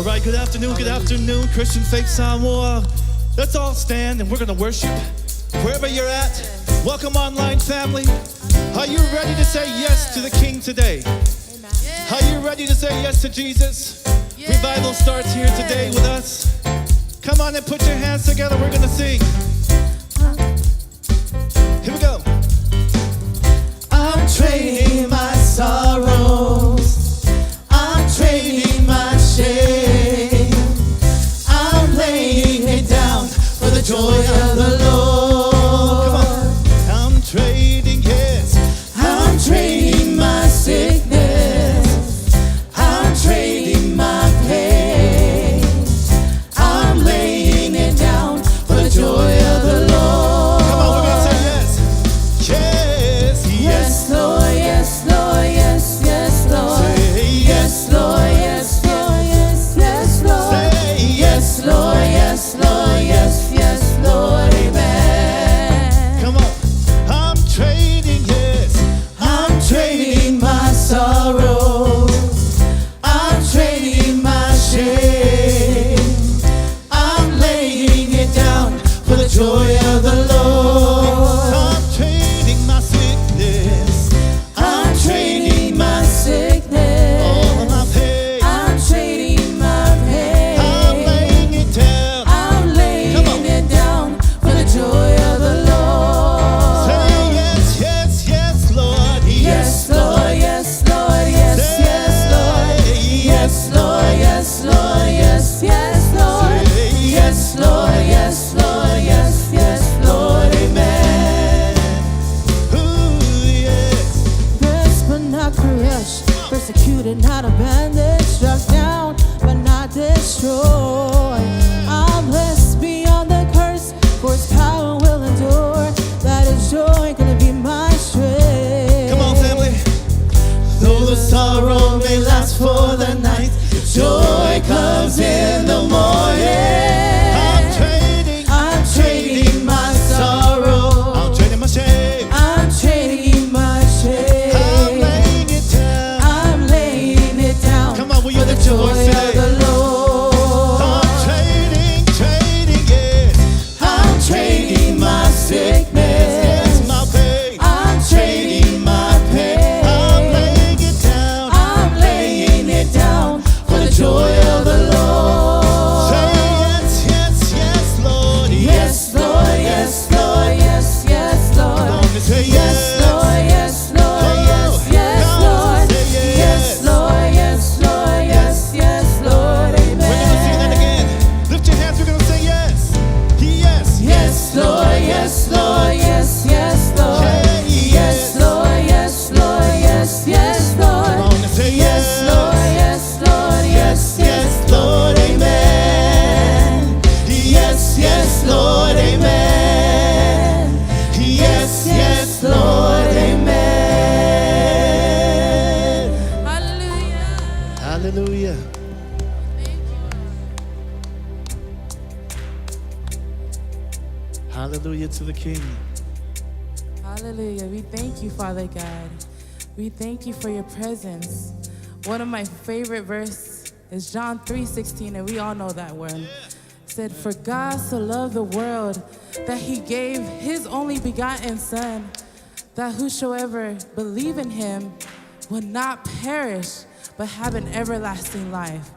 All right, good afternoon, Christian Faith Samoa. Let's all stand and we're gonna worship wherever you're at. Welcome online family. Are you ready to say yes to the King today? Are you ready to say yes to Jesus? Revival starts here today with us. Come on and put your hands together, we're gonna sing. Here we go. I'm trading my sorrows, I'm trading my shame, I'm laying it down for the joy of the Lord. Come on. I'm trading, yes. I'm trading my sickness, I'm trading my pain, I'm laying it down for the joy of the Lord. Come on, we're gonna say yes. Yes, Yes, Lord, yes, Lord, yes, yes, Lord. Say Yes, Lord, yes, Lord, yes, yes, Lord. Say Yes, Lord, yes, Lord, yes, yes, Lord, amen. Come on. I'm trading, yes. I'm trading my sorrows, I'm trading my shame, I'm laying it down for the joy of the Lord. I'm trading my sickness. I'm trading my sickness, All of my pain. I'm trading my pain, I'm laying it down. I'm laying Come on. it down for the joy of the Lord. Say yes, yes, yes, Lord. Yes, Lord, yes, Lord, yes, yes, Lord. Yes, Lord, yes, Lord, yes, yes, Lord. Say Yes, Lord, yes, Lord, yes, yes, Lord, amen. Ooh, yes. Blessed but not crushed, persecuted, not abandoned, struck down but not destroyed. I'm blessed beyond the curse, for His power will endure. That is joy, gonna be my strength. Come on, family. Though the sorrow may last for the night, joy comes in the morning. I'm trading my sorrow, I'm trading my shame. I'm trading my shame, I'm laying it down. I'm laying it down. Come on, will you for the lift your joy voice of today? the Lord. I'm trading, yes. I'm trading my sickness, Yes, my pain. I'm trading my pain, I'm laying it down. I'm laying it down for the joy of the Lord. Say yes, yes, yes, Lord. Yes, Lord, yes, Lord, yes, yes, Come Lord. on and say Yes, Lord, yes, Lord, yes, yes, Come on, Lord. say yes. Yes, Lord, yes, Lord, yes, yes, Lord, We're gonna sing that amen. again. Lift your hands, we're gonna say yes. Yes. Yes, Lord, yes, Lord, yes, yes, Lord. Say Yes, Lord, yes, Lord, yes, yes, Lord. Come on and say Yes, Lord, yes, Lord, yes, yes, Lord, amen. Yes, yes, Lord, amen. Yes, yes, Lord, amen. Hallelujah. Hallelujah. Hallelujah to the King. Hallelujah. We thank you, Father God. We thank you for your presence. One of my favorite verses is John 3:16, and we all know that word. It said, "For God so loved the world that He gave His only begotten Son, that whosoever believe in Him will not perish, but have an everlasting life."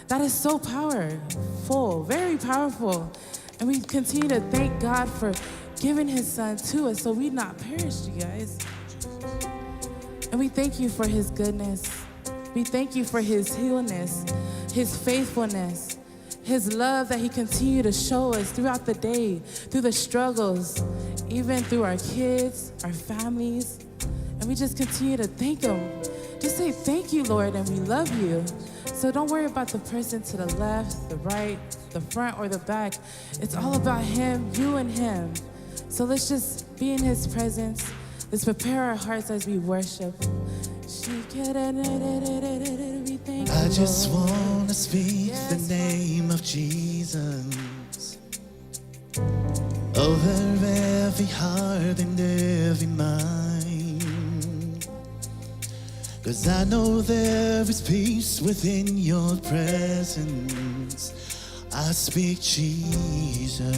That is so powerful, very powerful. And we continue to thank God for giving His Son to us so we not perish, you guys. And we thank you for His goodness. We thank you for His healness, His faithfulness, His love that He continued to show us throughout the day, through the struggles, even through our kids, our families. And we just continue to thank Him. Just say thank you, Lord, and we love you. So don't worry about the person to the left, the right, the front, or the back. It's all about Him, you and Him. So let's just be in His presence. Let's prepare our hearts as we worship. We thank you, I just Lord. want to speak Yes, the name of Jesus over every heart and every mind. 'Cause I know there is peace within your presence. I speak Jesus.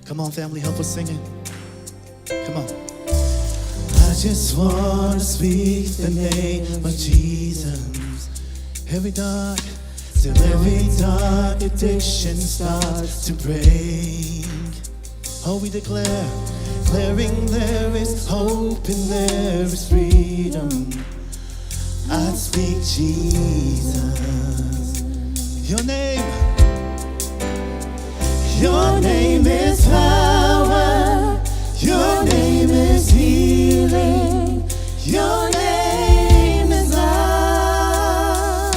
Come on, family, help us sing it. Come on. I just want to speak the name of Jesus. Every dark, till every dark addiction starts to break. Oh, we declare, declaring there is hope and there is freedom. I speak Jesus. Your name is power. Your name is healing. Your name is life.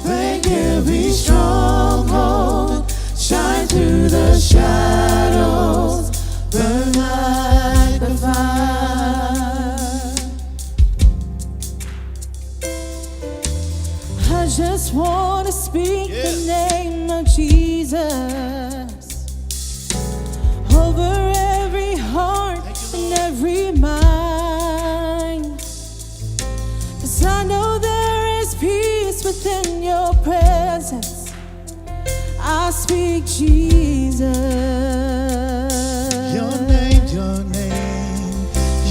Break every stronghold. Shine through the shadows. Burn like the fire. I just want to speak the name of Jesus over every heart and every mind. 'Cause I know there is peace within your presence. I speak Jesus.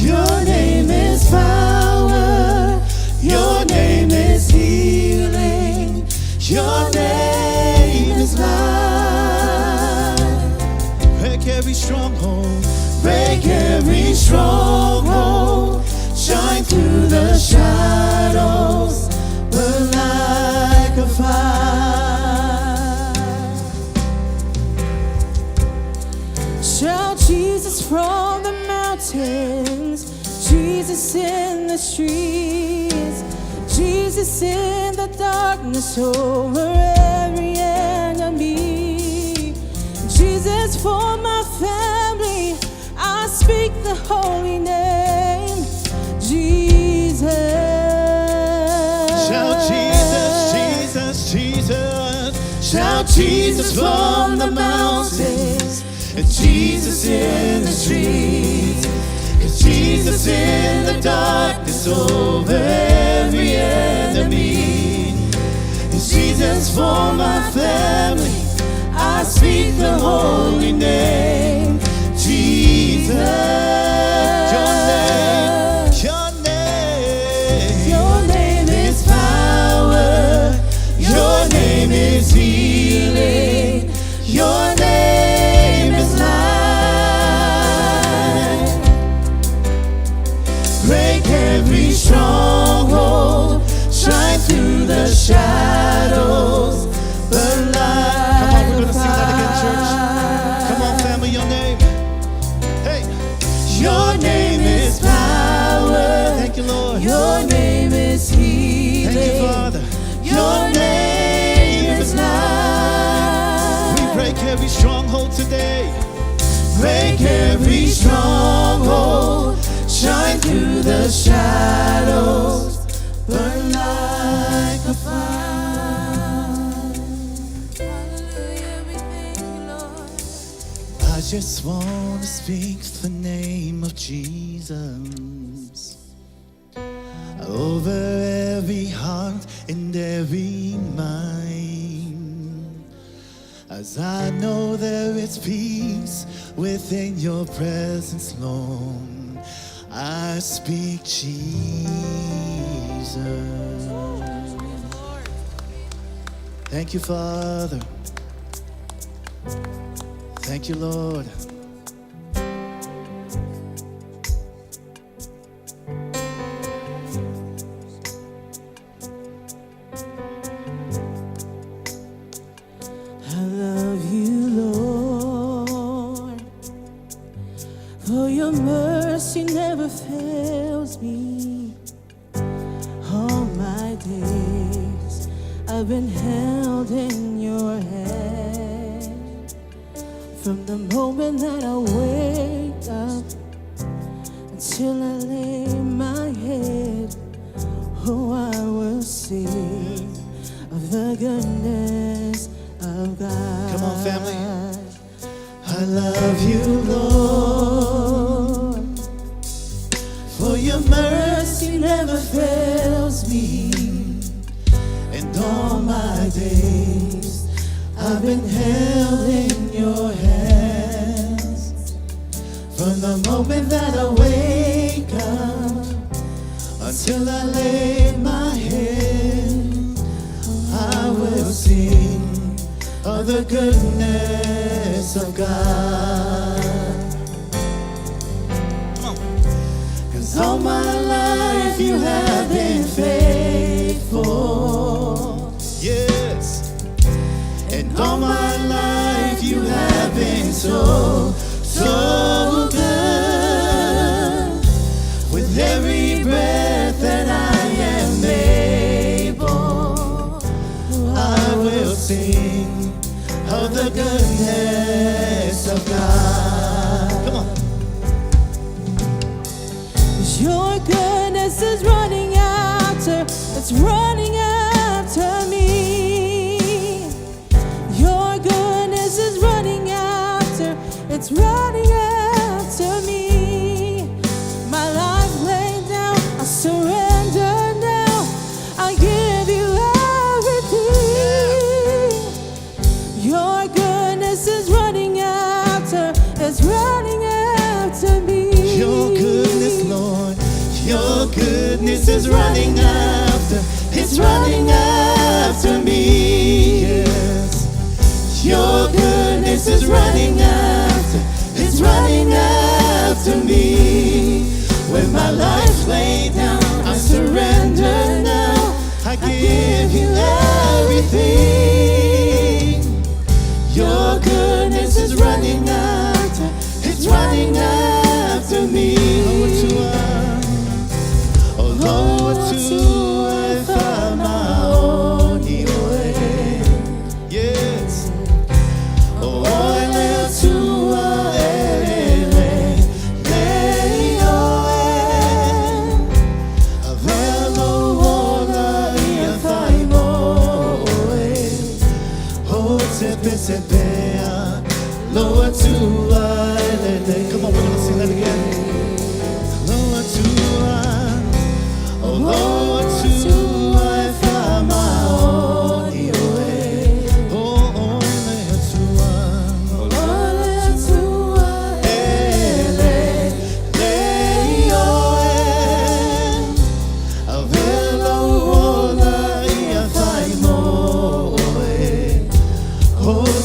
Your name is power. Your name is healing. Your name is life. Break every stronghold. Break every stronghold. Shine through the shadows. Burn like a fire. Shout Jesus from the mountains, Jesus in the streets, Jesus in the darkness over every enemy. Jesus for my family, I speak the holy name, Jesus. Shout Jesus, Jesus, Jesus. Shout Jesus from the mountains, and Jesus in the streets. 'Cause Jesus in the darkness over every enemy. And Jesus for my family, I speak the holy name, Jesus. Your name is power. Your name is healing. Your name is life. Break every stronghold. Shine through the shadows. Burn like. Come on, we're gonna sing that again, church. Come on, family, your name. Hey, your name is power. Thank you, Lord. Your name is healing. Thank you, Father. Your name is life. We break every stronghold today. Break every stronghold. Shine through the shadows. Burn like a fire. Hallelujah, we thank you, Lord. I just want to speak the name of Jesus over every heart and every mind. As I know there is peace within your presence, Lord, I speak Jesus. Thank you, Father. Thank you, Lord. I love you, Lord, for your mercy never fails me. All my days I've been held in your hand. From the moment that I wake up until I lay my head, oh, I will sing of the goodness of God. Come on, family. I love you, Lord, never fails me. And all my days I've been held in your hands. From the moment that I wake up until I lay my head, I will sing of the goodness of God. 'Cause all my life you have been faithful. Yes. And all my life you have been so, so good. With every breath that I am able, I will sing of the goodness of God. Come on. Your goodness is running after, it's running after me. Your goodness is running after, it's running after me. My life laid down, I surrender now. I give you everything. Your goodness is running after, it's running after me. Your goodness, Lord. Your goodness is running after, it's running after me. Yes. Your goodness is running after, it's running after me. When my life's laid down, I surrender now. I give you everything. Your goodness is running after, it's running after me. Lord, to I find my own way. Yes. Oh, I to Lord, to come on, we're gonna sing that again. Lord, to oh Lord, to I find my only way. Oh, Lord,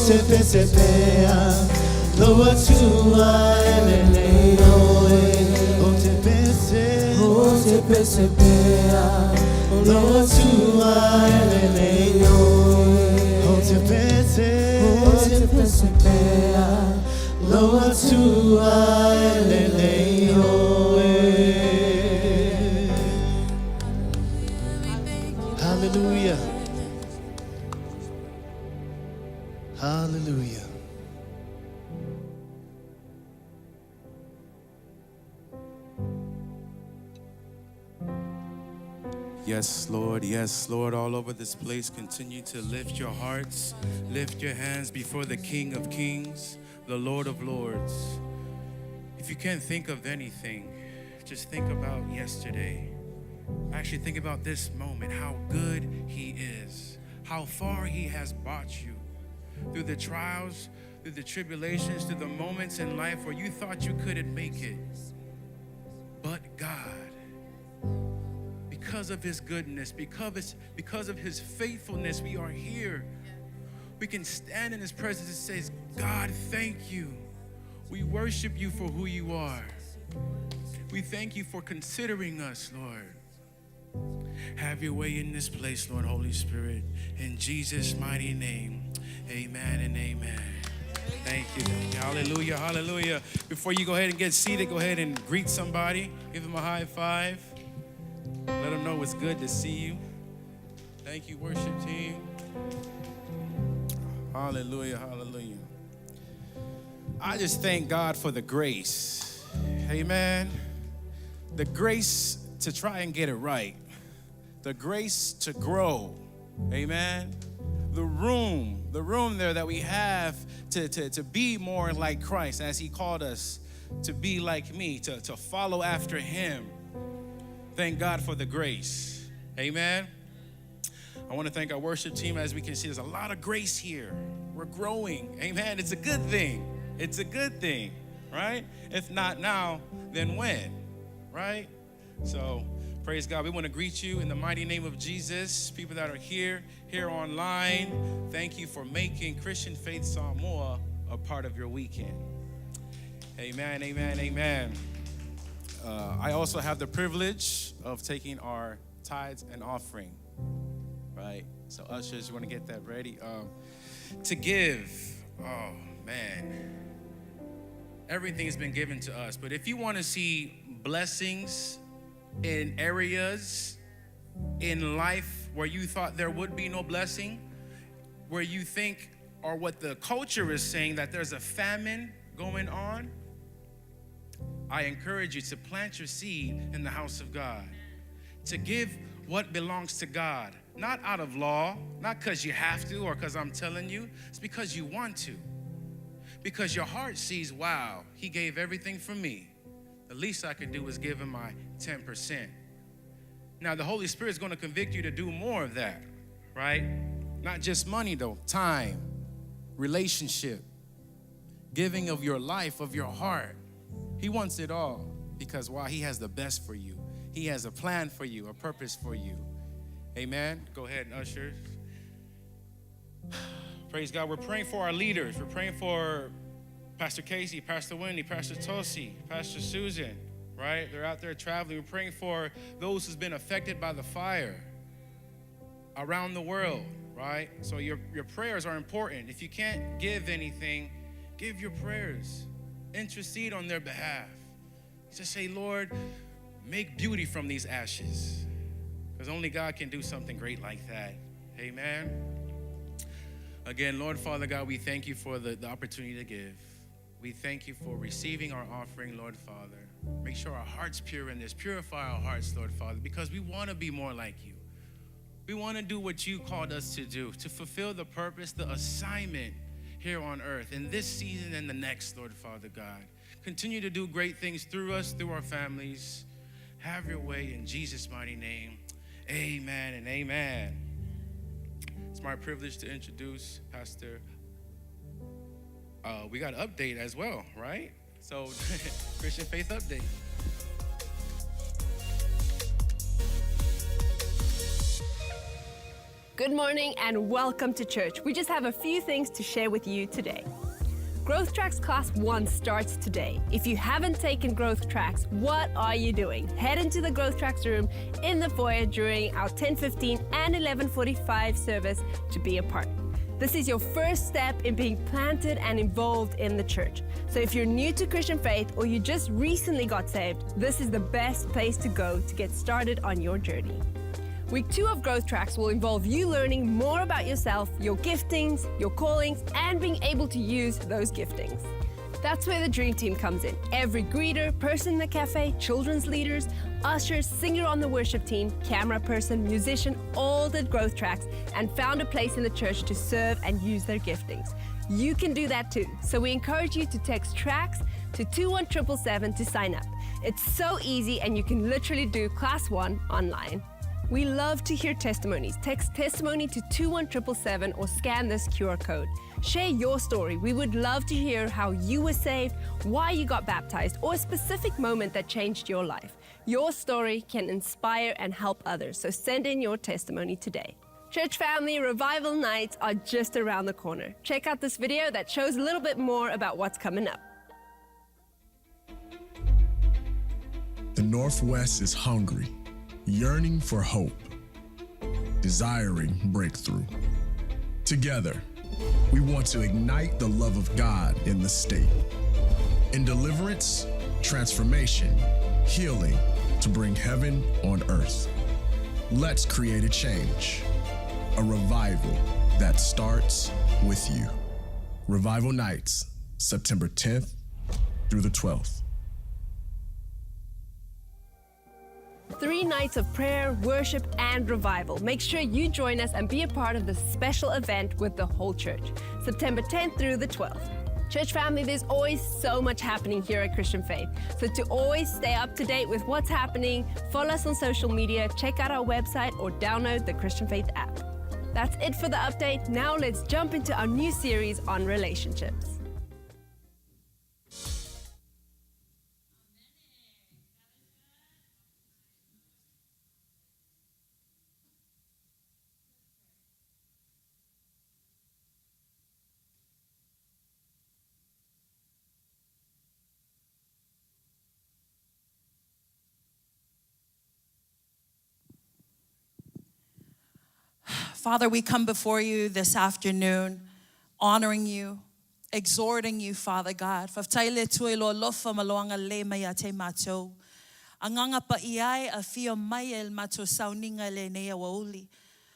to sepea, Lord, to I lay away. Oh, te sepea, Lord, to I lay away. Oh, te sepea, Lord, to I lay away. Hallelujah. Hallelujah. Yes, Lord, all over this place, continue to lift your hearts, lift your hands before the King of Kings, the Lord of Lords. If you can't think of anything, just think about yesterday. Actually, think about this moment, how good He is, how far He has brought you. Through the trials, through the tribulations, through the moments in life where you thought you couldn't make it. But God, because of His goodness, because of His faithfulness, we are here. We can stand in His presence and say, God, thank you. We worship you for who you are. We thank you for considering us, Lord. Have your way in this place, Lord, Holy Spirit. In Jesus' mighty name. Amen and amen. Thank you. Hallelujah, hallelujah. Before you go ahead and get seated, go ahead and greet somebody. Give them a high five. Let them know it's good to see you. Thank you, worship team. Hallelujah, hallelujah. I just thank God for the grace. Amen. The grace to try and get it right. The grace to grow. Amen. The room there that we have to be more like Christ as He called us to be like me, to follow after Him. Thank God for the grace. Amen. I want to thank our worship team. As we can see, there's a lot of grace here. We're growing. Amen. It's a good thing. It's a good thing, right? If not now, then when, right? So praise God. We want to greet you in the mighty name of Jesus. People that are here online, thank you for making Christian Faith Samoa a part of your weekend. Amen, amen, amen. I also have the privilege of taking our tithes and offering, right? So ushers, you want to get that ready? To give, oh man, everything has been given to us. But if you want to see blessings in areas in life where you thought there would be no blessing, where you think, or what the culture is saying, that there's a famine going on, I encourage you to plant your seed in the house of God, to give what belongs to God, not out of law, not because you have to or because I'm telling you, it's because you want to. Because your heart sees, wow, he gave everything for me. The least I can do is give him my 10%. Now, the Holy Spirit is going to convict you to do more of that, right? Not just money, though. Time, relationship, giving of your life, of your heart. He wants it all because, wow, he has the best for you. He has a plan for you, a purpose for you. Amen. Go ahead and usher. Praise God. We're praying for our leaders. We're praying for Pastor Casey, Pastor Wendy, Pastor Tosi, Pastor Susan, right? They're out there traveling. We're praying for those who's been affected by the fire around the world, right? So your prayers are important. If you can't give anything, give your prayers. Intercede on their behalf. Just say, Lord, make beauty from these ashes. Because only God can do something great like that. Amen. Again, Lord, Father God, we thank you for the opportunity to give. We thank you for receiving our offering, Lord Father. Make sure our heart's pure in this. Purify our hearts, Lord Father, because we want to be more like you. We want to do what you called us to do, to fulfill the purpose, the assignment here on earth in this season and the next, Lord Father God. Continue to do great things through us, through our families. Have your way in Jesus' mighty name. Amen and amen. It's my privilege to introduce Pastor. We got an update as well, right? So, Christian Faith Update. Good morning and welcome to church. We just have a few things to share with you today. Growth Tracks Class 1 starts today. If you haven't taken Growth Tracks, what are you doing? Head into the Growth Tracks room in the foyer during our 10:15 and 11:45 service to be a part. This is your first step in being planted and involved in the church. So if you're new to Christian faith or you just recently got saved, this is the best place to go to get started on your journey. Week 2 of Growth Tracks will involve you learning more about yourself, your giftings, your callings, and being able to use those giftings. That's where the dream team comes in. Every greeter, person in the cafe, children's leaders, ushers, singer on the worship team, camera person, musician, all did Growth Tracks and found a place in the church to serve and use their giftings. You can do that too. So we encourage you to text TRACKS to 21777 to sign up. It's so easy and you can literally do Class 1 online. We love to hear testimonies. Text testimony to 21777 or scan this QR code. Share your story. We would love to hear how you were saved, why you got baptized, or a specific moment that changed your life. Your story can inspire and help others, so send in your testimony today. Church family, revival nights are just around the corner. Check out this video that shows a little bit more about what's coming up. The Northwest is hungry, yearning for hope, desiring breakthrough. Together, we want to ignite the love of God in the state. In deliverance, transformation, healing, to bring heaven on earth. Let's create a change, a revival that starts with you. Revival Nights, September 10th through the 12th. 3 nights of prayer, worship, and revival. Make sure you join us and be a part of this special event with the whole church, September 10th through the 12th. Church family, there's always so much happening here at Christian Faith. So to always stay up to date with what's happening, follow us on social media, check out our website, or download the Christian Faith app. That's it for the update. Now let's jump into our new series on relationships. Father, we come before you this afternoon, honoring you, exhorting you, Father God. Faftaile tuelo lofa maloanga le maya te mato. Anganga pa iai a fio mayel mato sauninga le nea wauli.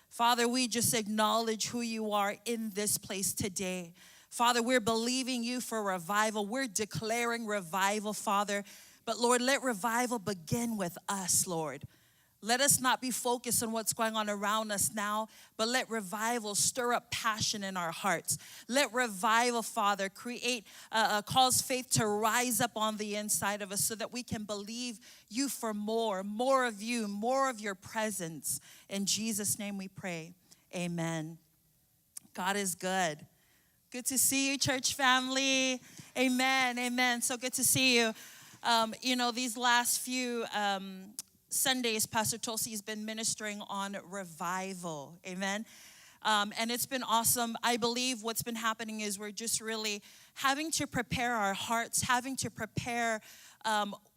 Father, we just acknowledge who you are in this place today. Father, we're believing you for revival. We're declaring revival, Father. But Lord, let revival begin with us, Lord. Let us not be focused on what's going on around us now, but let revival stir up passion in our hearts. Let revival, Father, cause faith to rise up on the inside of us so that we can believe you for more of you, more of your presence. In Jesus' name we pray, amen. God is good. Good to see you, church family. Amen, amen. So good to see you. These last few Sundays, Pastor Tulsi has been ministering on revival, amen? And it's been awesome. I believe what's been happening is we're just really having to prepare our hearts, having to prepare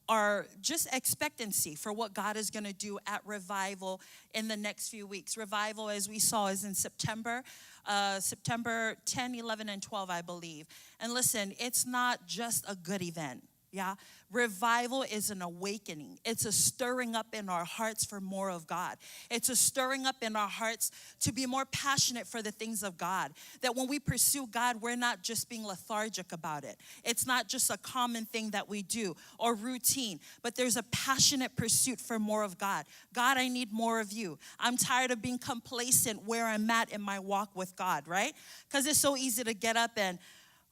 our just expectancy for what God is going to do at revival in the next few weeks. Revival, as we saw, is in September 10, 11, and 12, I believe. And listen, it's not just a good event. Yeah, revival is an awakening. It's a stirring up in our hearts for more of God. It's a stirring up in our hearts to be more passionate for the things of God. That when we pursue God, we're not just being lethargic about it. It's not just a common thing that we do or routine, but there's a passionate pursuit for more of God. God, I need more of you. I'm tired of being complacent where I'm at in my walk with God, right? Because it's so easy to get up and,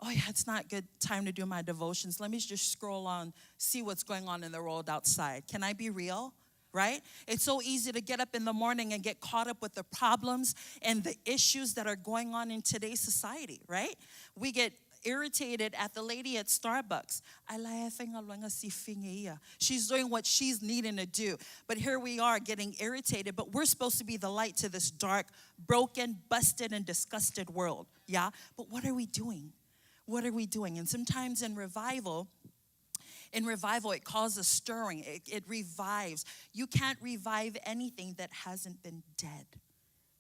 oh yeah, it's not good time to do my devotions. Let me just scroll on, see what's going on in the world outside. Can I be real? Right? It's so easy to get up in the morning and get caught up with the problems and the issues that are going on in today's society, right? We get irritated at the lady at Starbucks. She's doing what she's needing to do. But here we are getting irritated, but we're supposed to be the light to this dark, broken, busted, and disgusted world. Yeah? But what are we doing? What are we doing? And sometimes in revival, it causes stirring. It revives. You can't revive anything that hasn't been dead.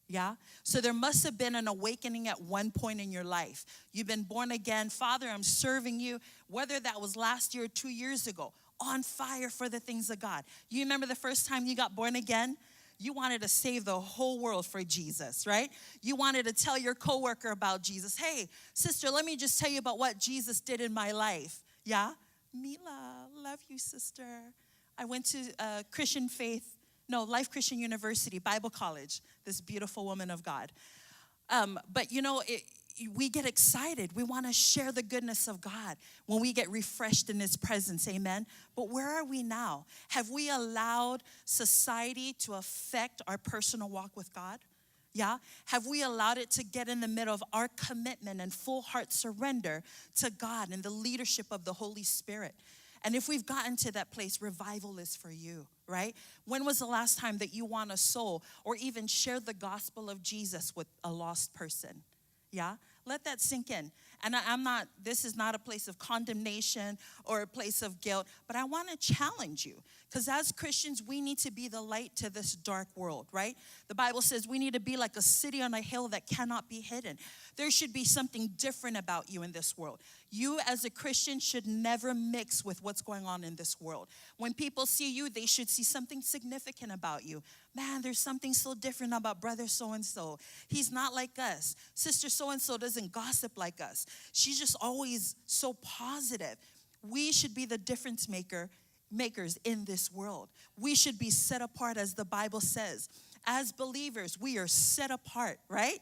Yeah? So there must have been an awakening at one point in your life. You've been born again. Father, I'm serving you. Whether that was last year or 2 years ago, on fire for the things of God. You remember the first time you got born again? You wanted to save the whole world for Jesus, right? You wanted to tell your coworker about Jesus. Hey, sister, let me just tell you about what Jesus did in my life. Yeah? Mila, love you, sister. I went to Life Christian University, Bible College, this beautiful woman of God. But we get excited. We want to share the goodness of God when we get refreshed in His presence, amen? But where are we now? Have we allowed society to affect our personal walk with God? Yeah? Have we allowed it to get in the middle of our commitment and full heart surrender to God and the leadership of the Holy Spirit? And if we've gotten to that place, revival is for you, right? When was the last time that you won a soul or even shared the gospel of Jesus with a lost person? Yeah, let that sink in. And this is not a place of condemnation or a place of guilt, but I want to challenge you. Because as Christians, we need to be the light to this dark world, right? The Bible says we need to be like a city on a hill that cannot be hidden. There should be something different about you in this world. You as a Christian should never mix with what's going on in this world. When people see you, they should see something significant about you. Man, there's something so different about brother so-and-so. He's not like us. Sister so-and-so doesn't gossip like us. She's just always so positive. We should be the difference makers in this world. We should be set apart, as the Bible says. As believers, we are set apart, right?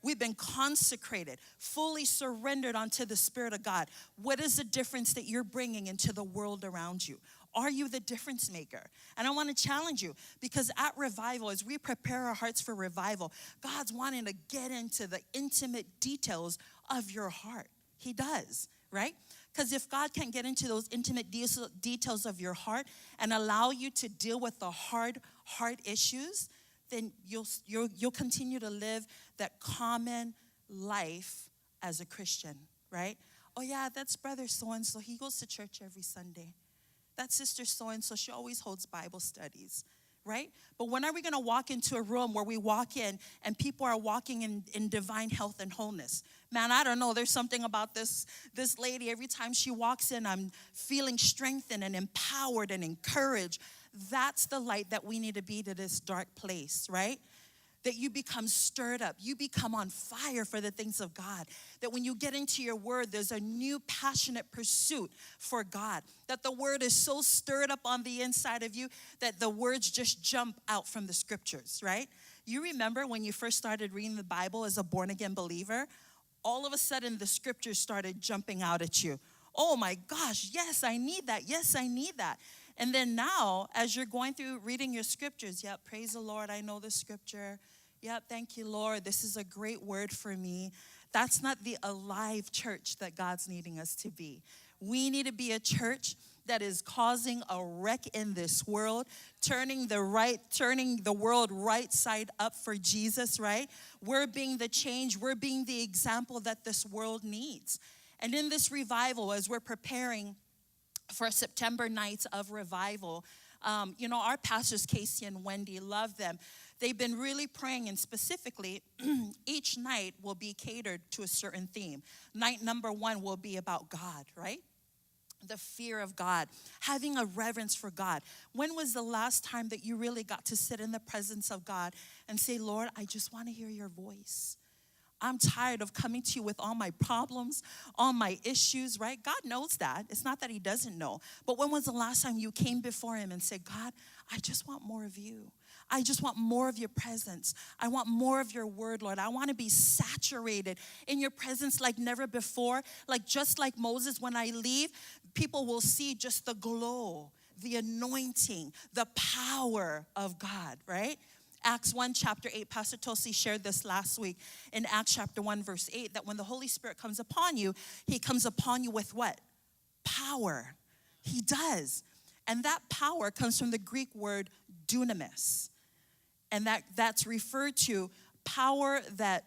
We've been consecrated, fully surrendered unto the Spirit of God. What is the difference that you're bringing into the world around you? Are you the difference maker? And I want to challenge you, because at revival, as we prepare our hearts for revival, God's wanting to get into the intimate details of your heart. He does, right? Because if God can't get into those intimate details of your heart and allow you to deal with the hard heart issues, then you'll continue to live that common life as a Christian, right? Oh yeah, that's brother so-and-so. He goes to church every Sunday. That sister so-and-so, she always holds Bible studies, right? But when are we going to walk into a room where we walk in and people are walking in divine health and wholeness? Man, I don't know. There's something about this lady. Every time she walks in, I'm feeling strengthened and empowered and encouraged. That's the light that we need to be to this dark place, right? That you become stirred up. You become on fire for the things of God. That when you get into your word, there's a new passionate pursuit for God. That the word is so stirred up on the inside of you that the words just jump out from the scriptures, right? You remember when you first started reading the Bible as a born-again believer, all of a sudden the scriptures started jumping out at you. Oh my gosh, yes, I need that. Yes, I need that. And then now, as you're going through reading your scriptures, yep, praise the Lord, I know the scripture. Yep, thank you, Lord. This is a great word for me. That's not the alive church that God's needing us to be. We need to be a church that is causing a wreck in this world, turning the world right side up for Jesus, right? We're being the change. We're being the example that this world needs. And in this revival, as we're preparing for September nights of revival, our pastors, Casey and Wendy, love them. They've been really praying, and specifically, each night will be catered to a certain theme. Night number 1 will be about God, right? The fear of God, having a reverence for God. When was the last time that you really got to sit in the presence of God and say, Lord, I just want to hear your voice. I'm tired of coming to you with all my problems, all my issues, right? God knows that. It's not that he doesn't know. But when was the last time you came before him and said, God, I just want more of you. I just want more of your presence. I want more of your word, Lord. I want to be saturated in your presence like never before. Just like Moses, when I leave, people will see just the glow, the anointing, the power of God, right? Acts 1, chapter 8, Pastor Tosi shared this last week in Acts chapter 1, verse 8, that when the Holy Spirit comes upon you, he comes upon you with what? Power. He does. And that power comes from the Greek word dunamis. And that's referred to power that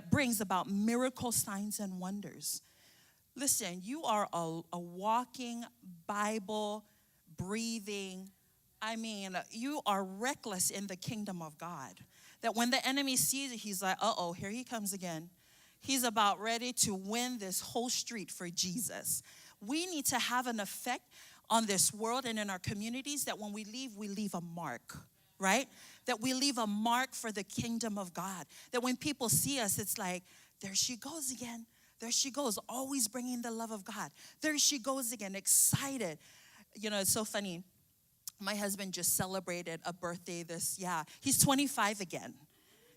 brings about miracle signs and wonders. Listen, you are a walking Bible, breathing, you are reckless in the kingdom of God. That when the enemy sees it, he's like, uh-oh, here he comes again. He's about ready to win this whole street for Jesus. We need to have an effect on this world and in our communities that when we leave a mark, right? That we leave a mark for the kingdom of God. That when people see us, it's like, there she goes again. There she goes, always bringing the love of God. There she goes again, excited. It's so funny. My husband just celebrated a birthday he's 25 again.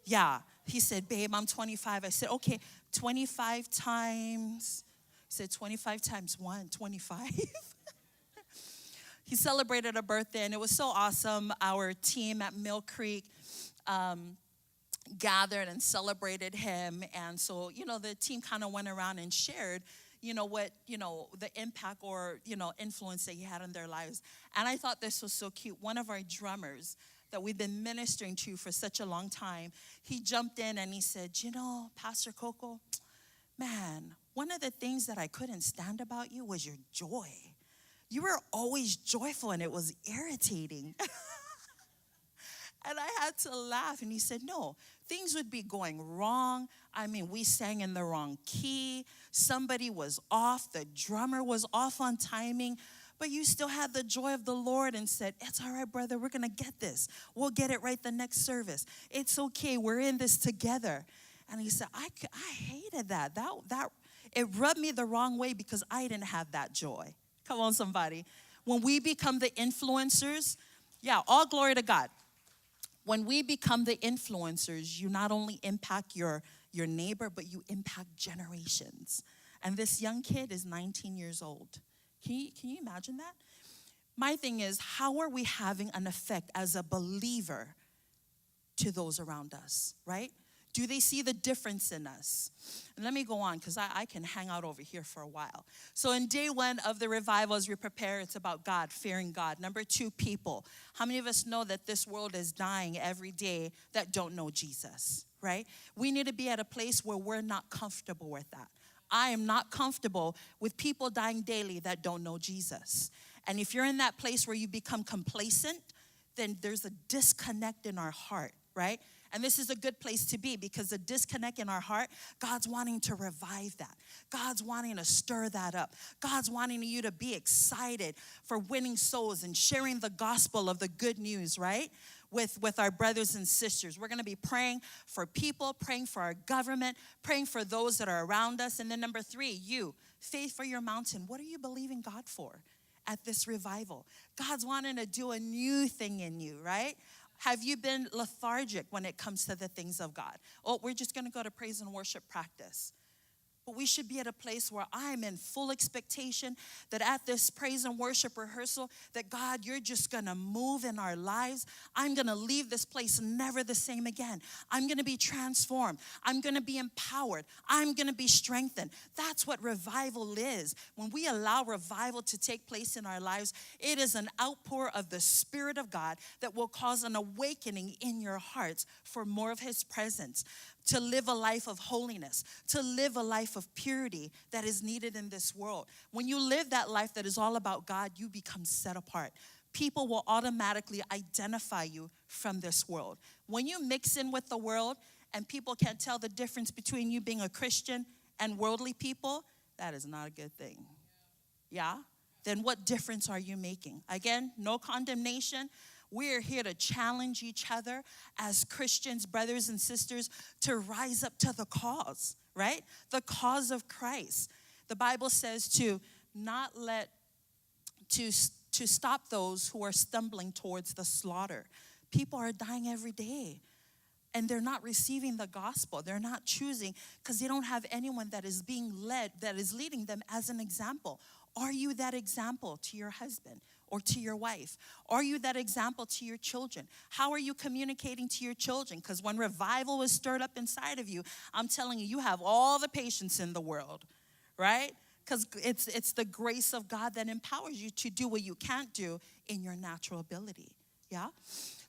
Yeah, he said, babe, I'm 25. I said, okay, 25 times, he said 25 times 1, 25. He celebrated a birthday, and it was so awesome. Our team at Mill Creek gathered and celebrated him. And so, the team kind of went around and shared what, the impact or, influence that he had on their lives. And I thought this was so cute. One of our drummers that we've been ministering to for such a long time, he jumped in and he said, Pastor Coco, man, one of the things that I couldn't stand about you was your joy. You were always joyful and it was irritating. And I had to laugh. And he said, no, things would be going wrong. We sang in the wrong key. Somebody was off. The drummer was off on timing. But you still had the joy of the Lord and said, it's all right, brother. We're going to get this. We'll get it right the next service. It's okay. We're in this together. And he said, I hated that. It rubbed me the wrong way because I didn't have that joy. Come on, somebody. When we become the influencers, all glory to God. When we become the influencers, you not only impact your neighbor, but you impact generations. And this young kid is 19 years old. Can you imagine that? My thing is, how are we having an effect as a believer to those around us, right? Do they see the difference in us? And let me go on, because I can hang out over here for a while. So in day one of the revival, as we prepare, it's about God, fearing God. Number two, people. How many of us know that this world is dying every day that don't know Jesus, right? We need to be at a place where we're not comfortable with that. I am not comfortable with people dying daily that don't know Jesus. And if you're in that place where you become complacent, then there's a disconnect in our heart, right? And this is a good place to be, because the disconnect in our heart, God's wanting to revive that. God's wanting to stir that up. God's wanting you to be excited for winning souls and sharing the gospel of the good news, right? With our brothers and sisters. We're going to be praying for people, praying for our government, praying for those that are around us. And then number three, you, faith for your mountain. What are you believing God for at this revival? God's wanting to do a new thing in you, right? Have you been lethargic when it comes to the things of God? Oh, we're just going to go to praise and worship practice. But we should be at a place where I'm in full expectation that at this praise and worship rehearsal, that God, you're just going to move in our lives. I'm going to leave this place never the same again. I'm going to be transformed. I'm going to be empowered. I'm going to be strengthened. That's what revival is. When we allow revival to take place in our lives, it is an outpour of the Spirit of God that will cause an awakening in your hearts for more of His presence, to live a life of holiness, to live a life of purity that is needed in this world. When you live that life that is all about God, you become set apart. People will automatically identify you from this world. When you mix in with the world and people can't tell the difference between you being a Christian and worldly people, that is not a good thing. Yeah? Then what difference are you making? Again, no condemnation. We're here to challenge each other as Christians, brothers and sisters, to rise up to the cause, right? The cause of Christ. The Bible says to not let, to stop those who are stumbling towards the slaughter. People are dying every day, and they're not receiving the gospel. They're not choosing because they don't have anyone that is being led, that is leading them as an example. Are you that example to your husband or to your wife? Are you that example to your children? How are you communicating to your children? Because when revival is stirred up inside of you, I'm telling you, you have all the patience in the world, right? Because it's the grace of God that empowers you to do what you can't do in your natural ability, yeah?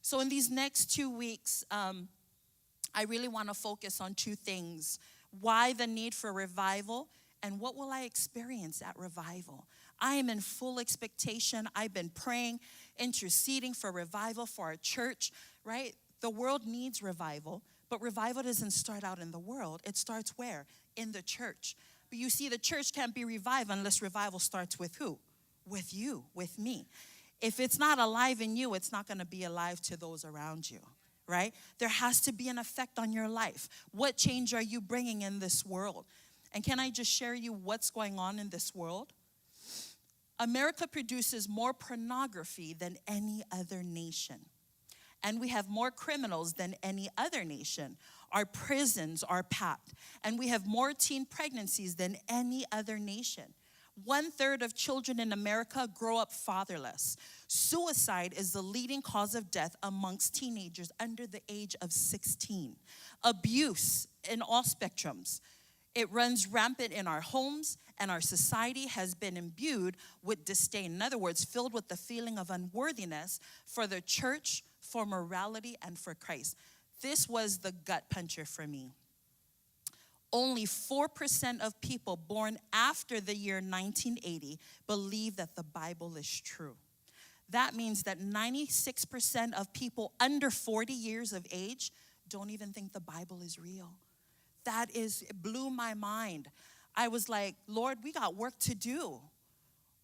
So in these next 2 weeks, I really want to focus on two things. Why the need for revival, and what will I experience at revival? I am in full expectation. I've been praying, interceding for revival for our church, right? The world needs revival, but revival doesn't start out in the world. It starts where? In the church. But you see, the church can't be revived unless revival starts with who? With you, with me. If it's not alive in you, it's not going to be alive to those around you, right? There has to be an effect on your life. What change are you bringing in this world? And can I just share you what's going on in this world? America produces more pornography than any other nation. And we have more criminals than any other nation. Our prisons are packed. And we have more teen pregnancies than any other nation. 1/3 of children in America grow up fatherless. Suicide is the leading cause of death amongst teenagers under the age of 16. Abuse in all spectrums. It runs rampant in our homes, and our society has been imbued with disdain. In other words, filled with the feeling of unworthiness for the church, for morality, and for Christ. This was the gut puncher for me. Only 4% of people born after the year 1980 believe that the Bible is true. That means that 96% of people under 40 years of age don't even think the Bible is real. It blew my mind. I was like, Lord, we got work to do.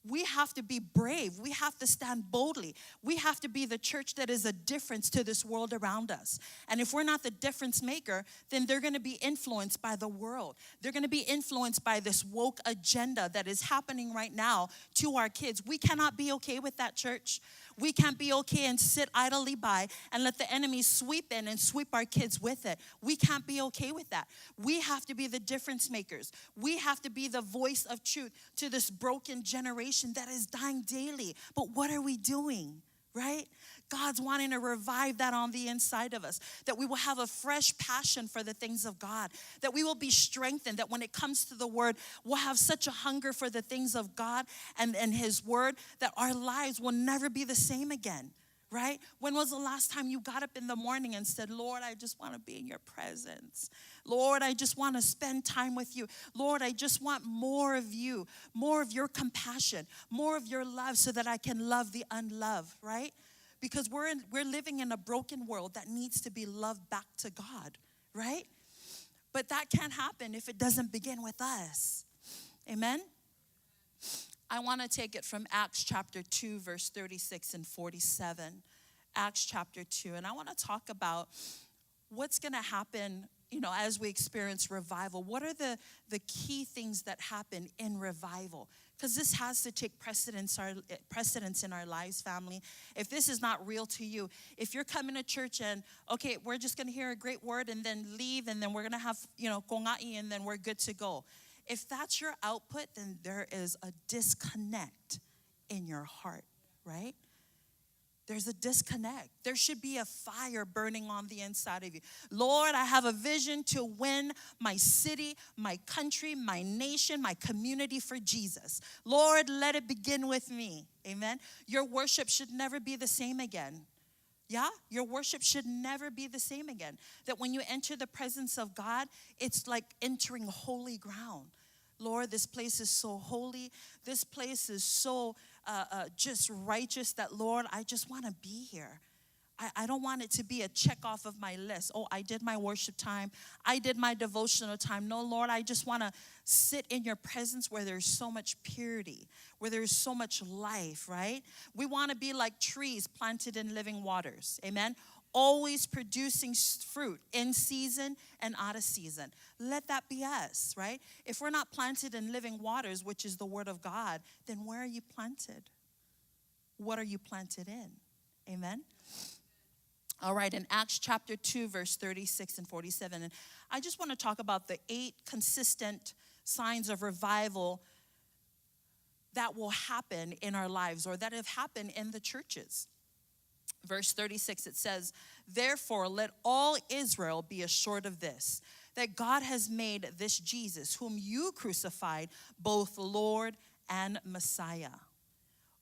We have to be brave. We have to stand boldly. We have to be the church that is a difference to this world around us. And if we're not the difference maker, then they're going to be influenced by the world. They're going to be influenced by this woke agenda that is happening right now to our kids. We cannot be okay with that, church. We can't be okay and sit idly by and let the enemy sweep in and sweep our kids with it. We can't be okay with that. We have to be the difference makers. We have to be the voice of truth to this broken generation that is dying daily. But what are we doing, right? God's wanting to revive that on the inside of us, that we will have a fresh passion for the things of God, that we will be strengthened, that when it comes to the word, we'll have such a hunger for the things of God and his word that our lives will never be the same again, right? When was the last time you got up in the morning and said, Lord, I just want to be in your presence. Lord, I just want to spend time with you. Lord, I just want more of you, more of your compassion, more of your love so that I can love the unloved, right? Because we're living in a broken world that needs to be loved back to God, right? But that can't happen if it doesn't begin with us. Amen? I want to take it from Acts chapter 2, verse 36 and 47. Acts chapter 2. And I want to talk about what's going to happen, as we experience revival. What are the key things that happen in revival? Because this has to take precedence in our lives, family. If this is not real to you, if you're coming to church and, okay, we're just going to hear a great word and then leave and then we're going to have, kongai and then we're good to go. If that's your output, then there is a disconnect in your heart, right? There's a disconnect. There should be a fire burning on the inside of you. Lord, I have a vision to win my city, my country, my nation, my community for Jesus. Lord, let it begin with me. Amen. Your worship should never be the same again. Yeah, your worship should never be the same again. That when you enter the presence of God, it's like entering holy ground. Lord, this place is so holy. This place is so just righteous that, Lord, I just want to be here. I don't want it to be a check off of my list. Oh, I did my worship time. I did my devotional time. No, Lord, I just want to sit in your presence where there's so much purity, where there's so much life, right? We want to be like trees planted in living waters. Amen? Always producing fruit in season and out of season. Let that be us, right? If we're not planted in living waters, which is the word of God, then where are you planted? What are you planted in? Amen? All right, in Acts chapter 2, verse 36 and 47, and I just want to talk about the 8 consistent signs of revival that will happen in our lives or that have happened in the churches. Verse 36, it says, therefore, let all Israel be assured of this, that God has made this Jesus, whom you crucified, both Lord and Messiah.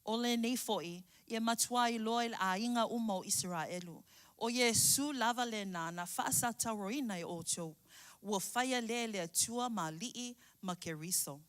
Ole nefoi, ye matwai loil a inga umo Israelu. O Yesu lavalena na fasa taroina ocho, wo faya lele tua mali'i makeriso.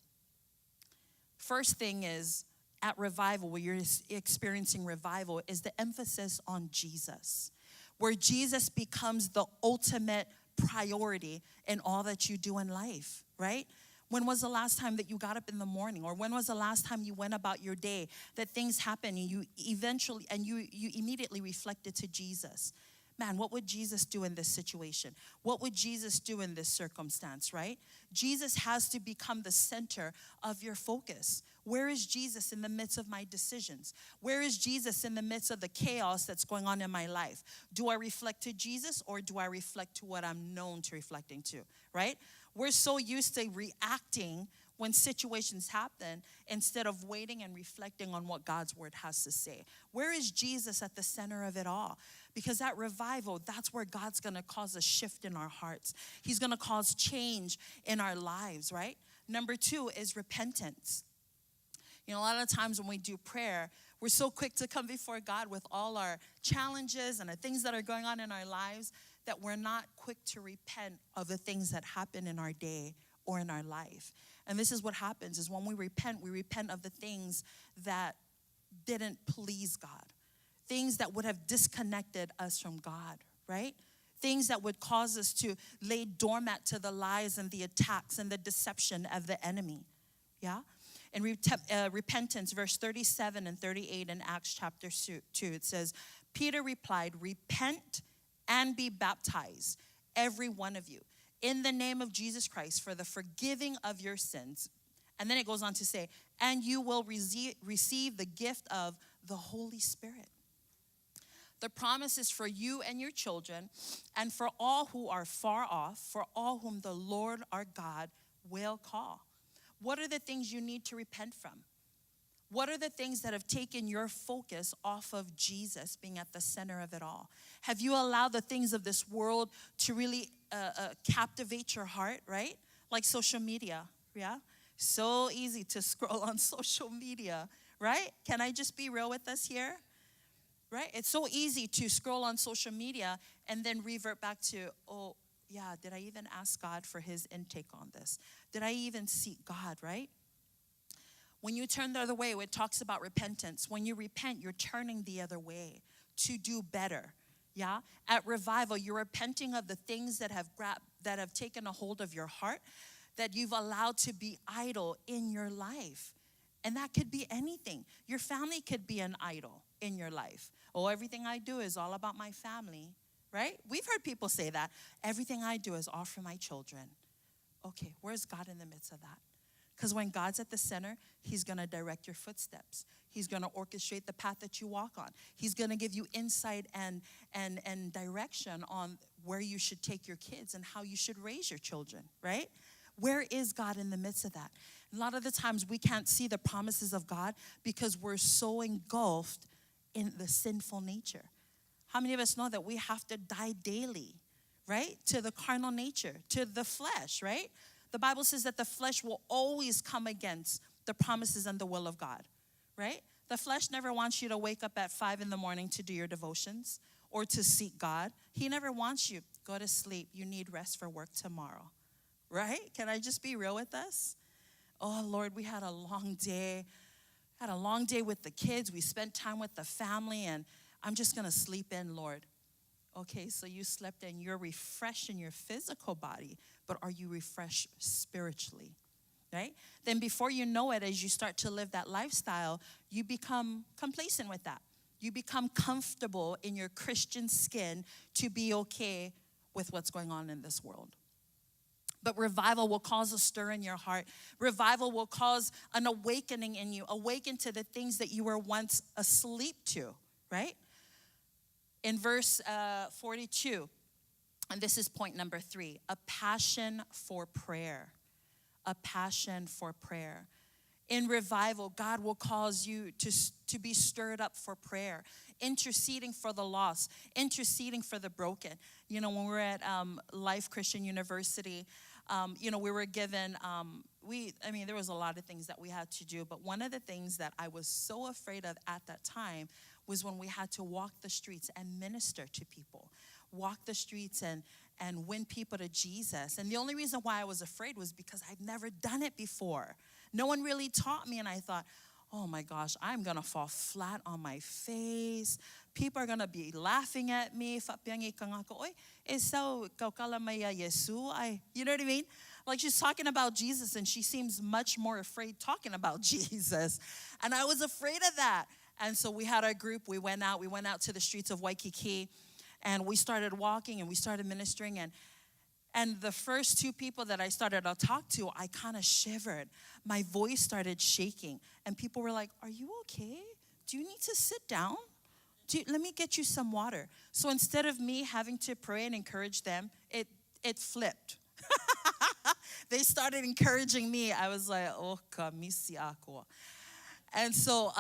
First thing is, at revival, where you're experiencing revival, is the emphasis on Jesus, where Jesus becomes the ultimate priority in all that you do in life, right? When was the last time that you got up in the morning, or when was the last time you went about your day, that things happened and you immediately reflected to Jesus? Man, what would Jesus do in this situation? What would Jesus do in this circumstance, right? Jesus has to become the center of your focus. Where is Jesus in the midst of my decisions? Where is Jesus in the midst of the chaos that's going on in my life? Do I reflect to Jesus, or do I reflect to what I'm known to reflecting to, right? We're so used to reacting when situations happen instead of waiting and reflecting on what God's word has to say. Where is Jesus at the center of it all? Because at revival, that's where God's going to cause a shift in our hearts. He's going to cause change in our lives, right? Number 2 is repentance. A lot of times when we do prayer, we're so quick to come before God with all our challenges and the things that are going on in our lives that we're not quick to repent of the things that happen in our day or in our life. And this is what happens, is when we repent of the things that didn't please God. Things that would have disconnected us from God, right? Things that would cause us to lay dormant to the lies and the attacks and the deception of the enemy, yeah? In repentance, verse 37 and 38 in Acts chapter 2, it says, Peter replied, repent and be baptized, every one of you, in the name of Jesus Christ for the forgiving of your sins. And then it goes on to say, and you will receive the gift of the Holy Spirit. The promise is for you and your children, and for all who are far off, for all whom the Lord our God will call. What are the things you need to repent from? What are the things that have taken your focus off of Jesus being at the center of it all? Have you allowed the things of this world to really captivate your heart, right? Like social media, yeah? So easy to scroll on social media, right? Can I just be real with us here? Right? It's so easy to scroll on social media and then revert back to, oh, yeah, did I even ask God for his intake on this? Did I even seek God, right? When you turn the other way, it talks about repentance. When you repent, you're turning the other way to do better. Yeah? At revival, you're repenting of the things that have taken a hold of your heart, that you've allowed to be idol in your life. And that could be anything. Your family could be an idol in your life. Oh, everything I do is all about my family, right? We've heard people say that. Everything I do is all for my children. Okay, where's God in the midst of that? Because when God's at the center, he's going to direct your footsteps. He's going to orchestrate the path that you walk on. He's going to give you insight and direction on where you should take your kids and how you should raise your children, right? Where is God in the midst of that? A lot of the times we can't see the promises of God because we're so engulfed in the sinful nature. How many of us know that we have to die daily, right? To the carnal nature, to the flesh, right? The Bible says that the flesh will always come against the promises and the will of God, right? The flesh never wants you to wake up at 5 a.m. to do your devotions or to seek God. He never wants you. Go to sleep. You need rest for work tomorrow, right? Can I just be real with us? Oh, Lord, we had a long day. Had a long day with the kids. We spent time with the family, and I'm just going to sleep in, Lord. Okay, so you slept in. You're refreshed in your physical body, but are you refreshed spiritually, right? Then before you know it, as you start to live that lifestyle, you become complacent with that. You become comfortable in your Christian skin to be okay with what's going on in this world. But revival will cause a stir in your heart. Revival will cause an awakening in you. Awaken to the things that you were once asleep to, right? In verse 42, and this is point number 3, a passion for prayer. A passion for prayer. In revival, God will cause you to be stirred up for prayer, interceding for the lost, interceding for the broken. You know, when we were at Life Christian University, we were given, there was a lot of things that we had to do, but one of the things that I was so afraid of at that time was when we had to walk the streets and minister to people, walk the streets and win people to Jesus. And the only reason why I was afraid was because I'd never done it before. No one really taught me, and I thought, oh my gosh, I'm going to fall flat on my face. People are going to be laughing at me. You know what I mean? Like, she's talking about Jesus, and she seems much more afraid talking about Jesus. And I was afraid of that. And so we had our group. We went out to the streets of Waikiki, and we started walking, and we started ministering, and the first 2 people that I started to talk to, I kind of shivered. My voice started shaking. And people were like, are you okay? Do you need to sit down? Let me get you some water. So instead of me having to pray and encourage them, it flipped. They started encouraging me. I was like, oh, kamisi ako. And so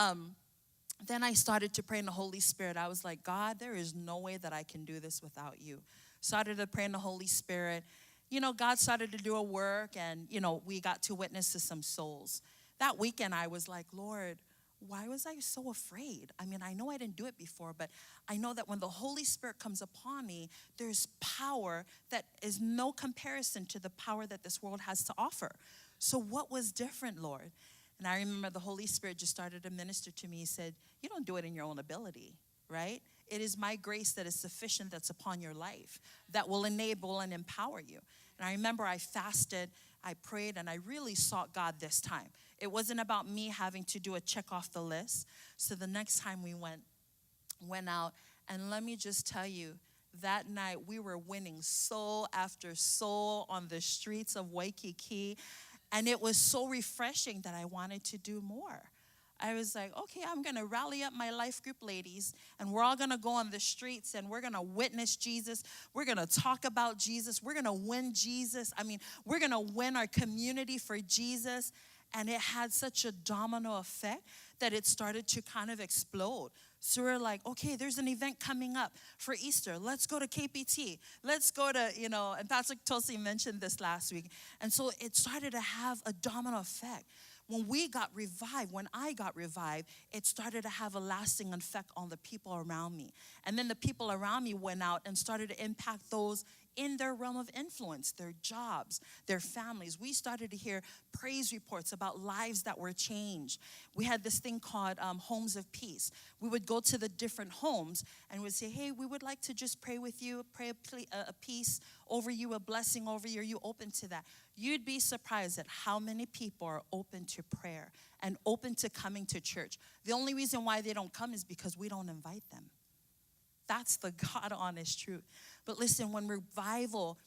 then I started to pray in the Holy Spirit. I was like, God, there is no way that I can do this without you. Started to pray in the Holy Spirit. You know, God started to do a work, and, we got to witness to some souls. That weekend, I was like, Lord, why was I so afraid? I mean, I know I didn't do it before, but I know that when the Holy Spirit comes upon me, there's power that is no comparison to the power that this world has to offer. So what was different, Lord? And I remember the Holy Spirit just started to minister to me. He said, you don't do it in your own ability, right? It is my grace that is sufficient that's upon your life that will enable and empower you. And I remember I fasted, I prayed, and I really sought God this time. It wasn't about me having to do a check off the list. So the next time we went out, and let me just tell you, that night we were winning soul after soul on the streets of Waikiki, and it was so refreshing that I wanted to do more. I was like, okay, I'm going to rally up my life group ladies, and we're all going to go on the streets, and we're going to witness Jesus. We're going to talk about Jesus. We're going to win Jesus. I mean, we're going to win our community for Jesus. And it had such a domino effect that it started to kind of explode. So we're like, okay, there's an event coming up for Easter. Let's go to KPT. Let's go to, and Pastor Tosi mentioned this last week. And so it started to have a domino effect. When I got revived, it started to have a lasting effect on the people around me. And then the people around me went out and started to impact those in their realm of influence, their jobs, their families. We started to hear praise reports about lives that were changed. We had this thing called Homes of Peace. We would go to the different homes and would say, hey, we would like to just pray with you, pray a peace over you, a blessing over you. Are you open to that? You'd be surprised at how many people are open to prayer and open to coming to church. The only reason why they don't come is because we don't invite them. That's the God honest truth. But listen, when revival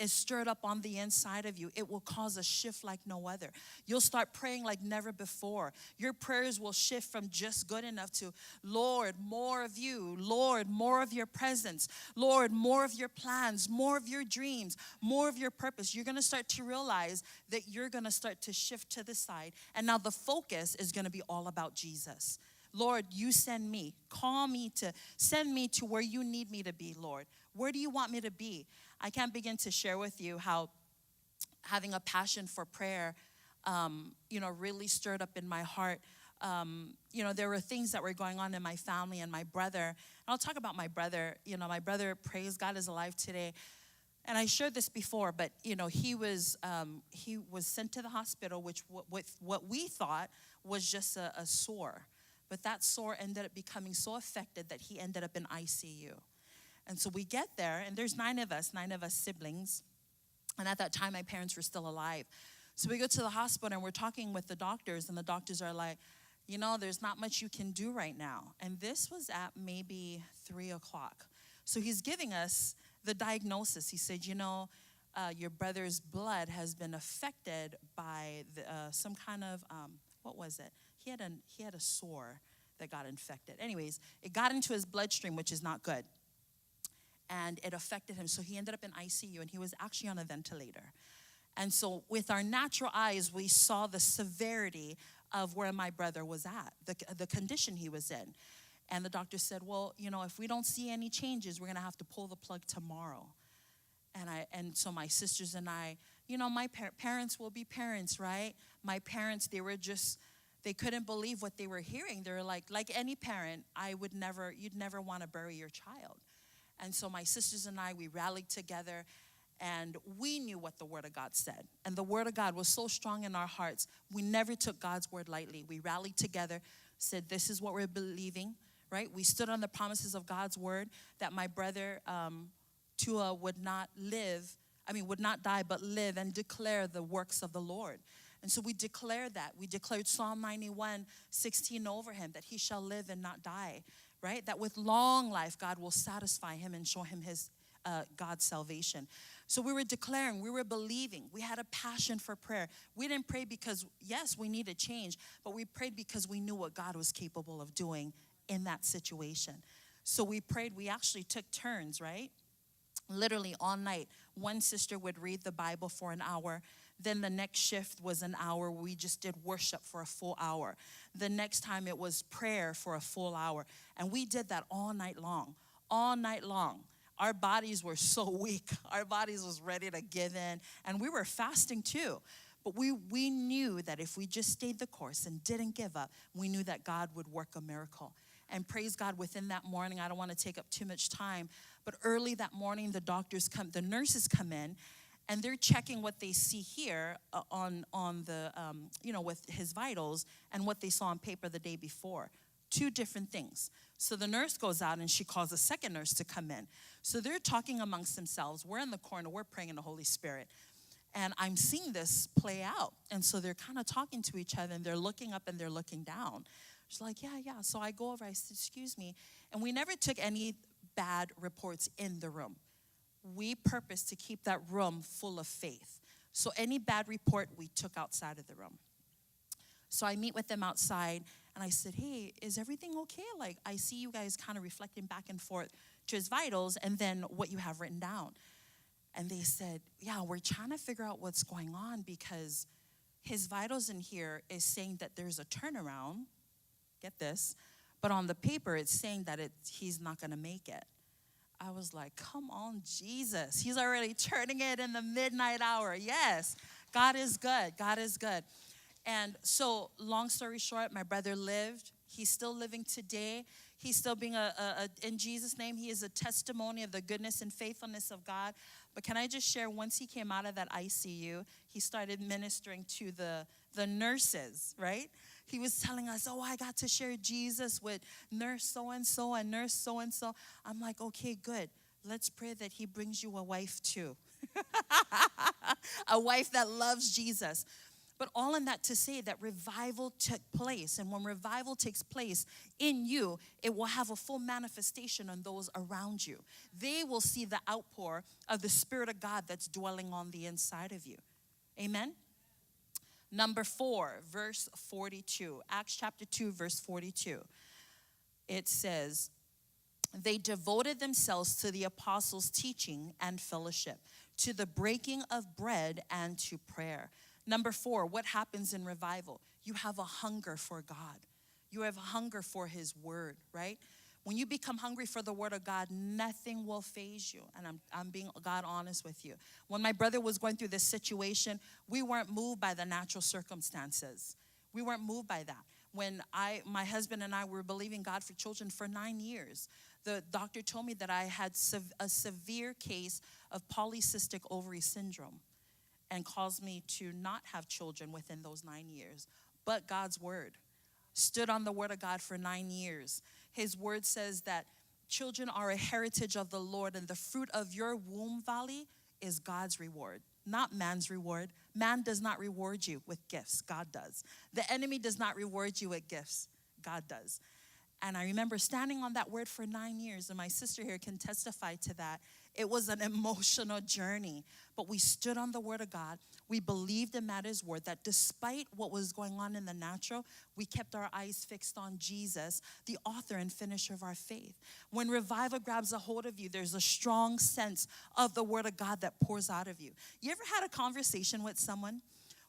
is stirred up on the inside of you, it will cause a shift like no other. You'll start praying like never before. Your prayers will shift from just good enough to, Lord, more of you. Lord, more of your presence. Lord, more of your plans, more of your dreams, more of your purpose. You're going to start to realize that you're going to start to shift to the side. And now the focus is going to be all about Jesus. Lord, you send me. Call me to send me to where you need me to be, Lord. Where do you want me to be? I can't begin to share with you how having a passion for prayer, really stirred up in my heart. There were things that were going on in my family and my brother. And I'll talk about my brother. My brother, praise God, is alive today. And I shared this before, but, he was sent to the hospital, which with what we thought was just a sore. But that sore ended up becoming so affected that he ended up in ICU. And so we get there, and there's nine of us siblings. And at that time, my parents were still alive. So we go to the hospital, and we're talking with the doctors, and the doctors are like, there's not much you can do right now. And this was at maybe 3 o'clock. So he's giving us the diagnosis. He said, your brother's blood has been affected by some kind of, what was it? He had a sore that got infected. Anyways, it got into his bloodstream, which is not good. And it affected him. So he ended up in ICU, and he was actually on a ventilator. And so with our natural eyes, we saw the severity of where my brother was at, the condition he was in. And the doctor said, well, if we don't see any changes, we're going to have to pull the plug tomorrow. And so my sisters and I, my parents will be parents, right? My parents, they couldn't believe what they were hearing. They were like any parent, you'd never want to bury your child. And so my sisters and I, we rallied together, and we knew what the Word of God said. And the Word of God was so strong in our hearts, we never took God's Word lightly. We rallied together, said, this is what we're believing, right? We stood on the promises of God's Word that my brother, Tua, would not die, but live and declare the works of the Lord. And so we declared that. We declared Psalm 91:16 over him, that he shall live and not die, right? That with long life, God will satisfy him and show him his God's salvation. So we were declaring, we were believing. We had a passion for prayer. We didn't pray because, yes, we needed change, but we prayed because we knew what God was capable of doing in that situation. So we prayed. We actually took turns, right? Literally all night. One sister would read the Bible for an hour. Then the next shift was an hour. We just did worship for a full hour. The next time it was prayer for a full hour. And we did that all night long. All night long. Our bodies were so weak. Our bodies was ready to give in. And we were fasting too. But we knew that if we just stayed the course and didn't give up, we knew that God would work a miracle. And praise God, within that morning, I don't want to take up too much time, but early that morning, the nurses come in, and they're checking what they see here on the, with his vitals and what they saw on paper the day before. Two different things. So the nurse goes out and she calls a second nurse to come in. So they're talking amongst themselves. We're in the corner. We're praying in the Holy Spirit. And I'm seeing this play out. And so they're kind of talking to each other, and they're looking up and they're looking down. She's like, yeah. So I go over, I said, excuse me. And we never took any bad reports in the room. We purposed to keep that room full of faith. So any bad report we took outside of the room. So I meet with them outside, and I said, hey, is everything okay? Like, I see you guys kind of reflecting back and forth to his vitals and then what you have written down. And they said, yeah, we're trying to figure out what's going on because his vitals in here is saying that there's a turnaround. Get this. But on the paper, it's saying that he's not going to make it. I was like, come on, Jesus. He's already turning it in the midnight hour. Yes, God is good. God is good. And so, long story short, my brother lived. He's still living today. He's still being in Jesus' name, he is a testimony of the goodness and faithfulness of God. But can I just share, once he came out of that ICU, he started ministering to the nurses, right? He was telling us, oh, I got to share Jesus with nurse so-and-so and nurse so-and-so. I'm like, okay, good. Let's pray that he brings you a wife too. A wife that loves Jesus. But all in that to say that revival took place. And when revival takes place in you, it will have a full manifestation on those around you. They will see the outpour of the Spirit of God that's dwelling on the inside of you. Amen? Number 4, verse 42. Acts chapter 2, verse 42. It says, they devoted themselves to the apostles' teaching and fellowship, to the breaking of bread and to prayer. Number 4, what happens in revival? You have a hunger for God. You have a hunger for his word, right? When you become hungry for the word of God, nothing will faze you. And I'm being God honest with you. When my brother was going through this situation, we weren't moved by the natural circumstances. We weren't moved by that. When my husband and I were believing God for children for 9 years, the doctor told me that I had a severe case of polycystic ovary syndrome, and caused me to not have children within those 9 years. But God's word stood on the word of God for 9 years. His word says that children are a heritage of the Lord, and the fruit of your womb, Valley, is God's reward, not man's reward. Man does not reward you with gifts. God does. The enemy does not reward you with gifts. God does. And I remember standing on that word for 9 years, and my sister here can testify to that. It was an emotional journey, but we stood on the word of God. We believed him at his word, that despite what was going on in the natural, we kept our eyes fixed on Jesus, the author and finisher of our faith. When revival grabs a hold of you, there's a strong sense of the word of God that pours out of you. You ever had a conversation with someone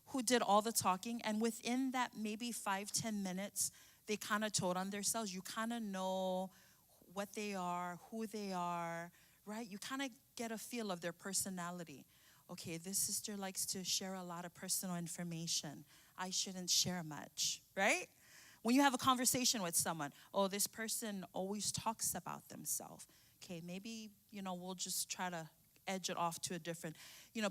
who did all the talking, and within that maybe 5-10 minutes, they kind of told on themselves? You kind of know what they are, who they are, right? You kind of get a feel of their personality. Okay, this sister likes to share a lot of personal information. I shouldn't share much, right? When you have a conversation with someone, oh, this person always talks about themselves. Okay, maybe, we'll just try to edge it off to a different,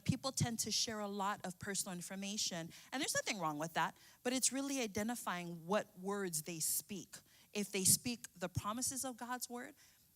people tend to share a lot of personal information, and there's nothing wrong with that, but it's really identifying what words they speak. If they speak the promises of God's word,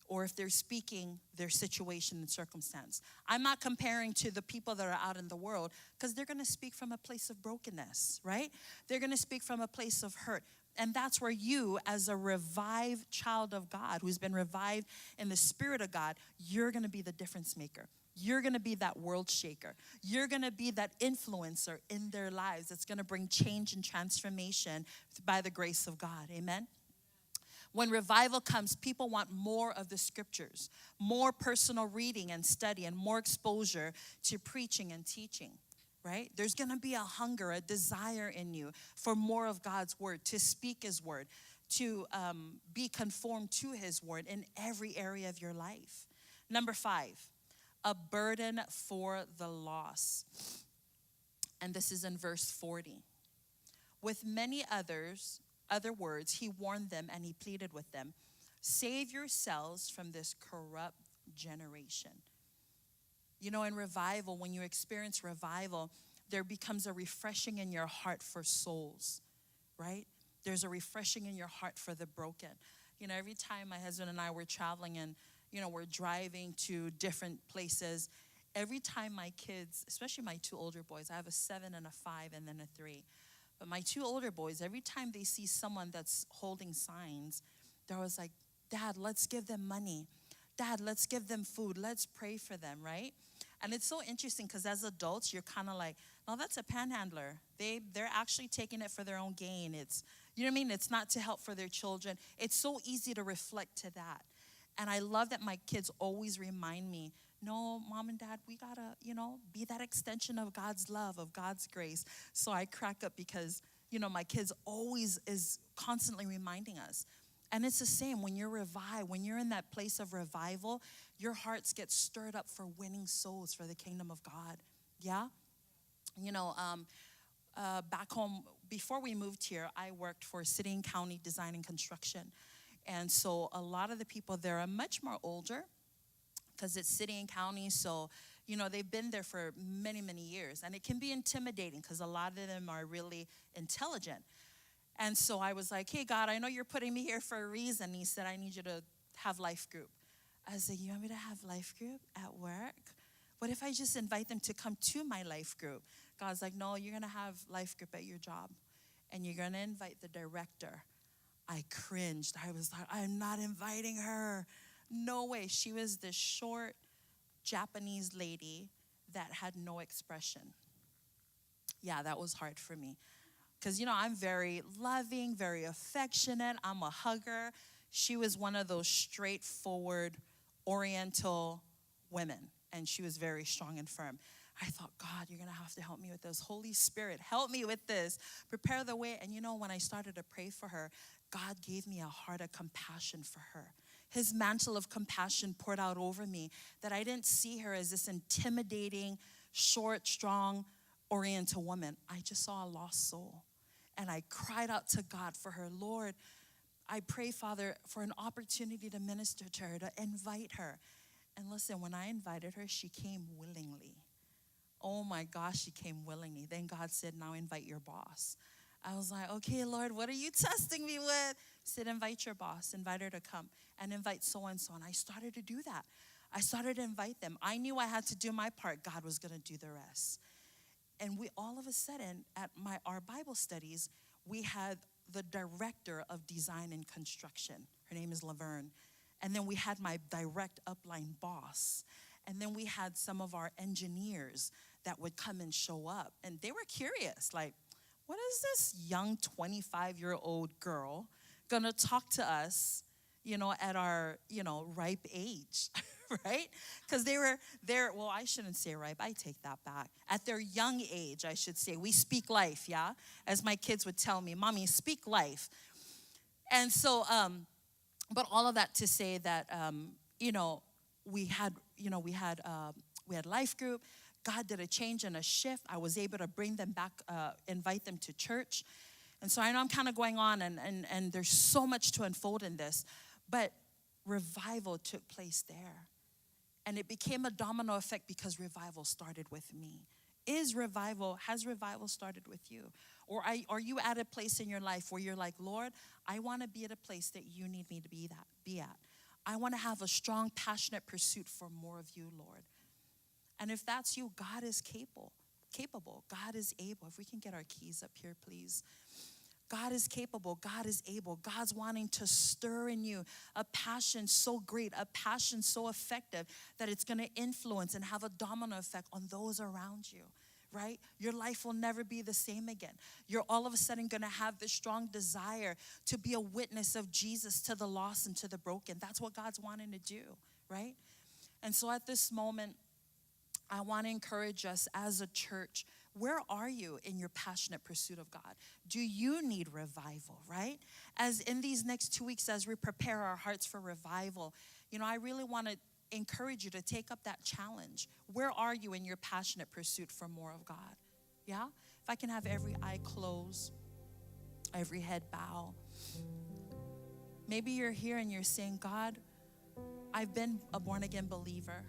or if they're speaking their situation and circumstance. I'm not comparing to the people that are out in the world, because they're going to speak from a place of brokenness, right? They're going to speak from a place of hurt. And that's where you, as a revived child of God, who's been revived in the Spirit of God, you're going to be the difference maker. You're going to be that world shaker. You're going to be that influencer in their lives that's going to bring change and transformation by the grace of God. Amen? When revival comes, people want more of the scriptures, more personal reading and study, and more exposure to preaching and teaching, right? There's going to be a hunger, a desire in you for more of God's word, to speak his word, to be conformed to his word in every area of your life. Number 5, a burden for the lost. And this is in verse 40. With many other words, he warned them and he pleaded with them, save yourselves from this corrupt generation. In revival, when you experience revival, there becomes a refreshing in your heart for souls, right? There's a refreshing in your heart for the broken. Every time my husband and I were traveling and, we're driving to different places, every time my kids, especially my two older boys, I have a 7 and a 5 and then a 3. But my two older boys, every time they see someone that's holding signs, they're always like, Dad, let's give them money. Dad, let's give them food. Let's pray for them, right? And it's so interesting because as adults, you're kind of like, no, that's a panhandler. They're actually taking it for their own gain. It's, you know what I mean? It's not to help for their children. It's so easy to reflect to that. And I love that my kids always remind me, no, Mom and Dad, we gotta, be that extension of God's love, of God's grace. So I crack up because, my kids always is constantly reminding us. And it's the same when you're revived, when you're in that place of revival, your hearts get stirred up for winning souls for the kingdom of God. Yeah? Back home, before we moved here, I worked for City and County Design and Construction. And so a lot of the people there are much more older because it's city and county. So, they've been there for many, many years. And it can be intimidating because a lot of them are really intelligent. And so I was like, hey, God, I know you're putting me here for a reason. He said, I need you to have life group. I said, you want me to have life group at work? What if I just invite them to come to my life group? God's like, no, you're going to have life group at your job. And you're going to invite the director. I cringed. I was like, I'm not inviting her. No way. She was this short Japanese lady that had no expression. Yeah, that was hard for me. Because, I'm very loving, very affectionate. I'm a hugger. She was one of those straightforward Oriental women. And she was very strong and firm. I thought, God, you're going to have to help me with this. Holy Spirit, help me with this. Prepare the way. And when I started to pray for her, God gave me a heart of compassion for her. His mantle of compassion poured out over me that I didn't see her as this intimidating, short, strong, Oriental woman. I just saw a lost soul. And I cried out to God for her. Lord, I pray, Father, for an opportunity to minister to her, to invite her. And listen, when I invited her, she came willingly. Oh my gosh, she came willingly. Then God said, now invite your boss. I was like, okay, Lord, what are you testing me with? He said, invite your boss, invite her to come, and invite so-and-so. And I started to do that. I started to invite them. I knew I had to do my part. God was going to do the rest. And we all of a sudden, at our Bible studies, we had the director of design and construction. Her name is Laverne. And then we had my direct upline boss. And then we had some of our engineers that would come and show up. And they were curious, like, what is this young 25-year-old girl gonna talk to us, at our, ripe age, right? Because they were there, well, I shouldn't say ripe, I take that back. At their young age, I should say, we speak life, yeah? As my kids would tell me, Mommy, speak life. And so, but all of that to say that, we had life group. God did a change and a shift. I was able to bring them back, invite them to church. And so I know I'm kind of going on and there's so much to unfold in this, but revival took place there. And it became a domino effect because revival started with me. Has revival started with you? Or are you at a place in your life where you're like, Lord, I want to be at a place that you need me to be at. I want to have a strong, passionate pursuit for more of you, Lord. And if that's you, God is capable. God is able. If we can get our keys up here, please. God is capable. God is able. God's wanting to stir in you a passion so great, a passion so effective that it's going to influence and have a domino effect on those around you, right? Your life will never be the same again. You're all of a sudden going to have this strong desire to be a witness of Jesus to the lost and to the broken. That's what God's wanting to do, right? And so at this moment, I want to encourage us as a church. Where are you in your passionate pursuit of God? Do you need revival, right? As in these next 2 weeks, as we prepare our hearts for revival, I really want to encourage you to take up that challenge. Where are you in your passionate pursuit for more of God? Yeah? If I can have every eye closed, every head bow. Maybe you're here and you're saying, God, I've been a born-again believer.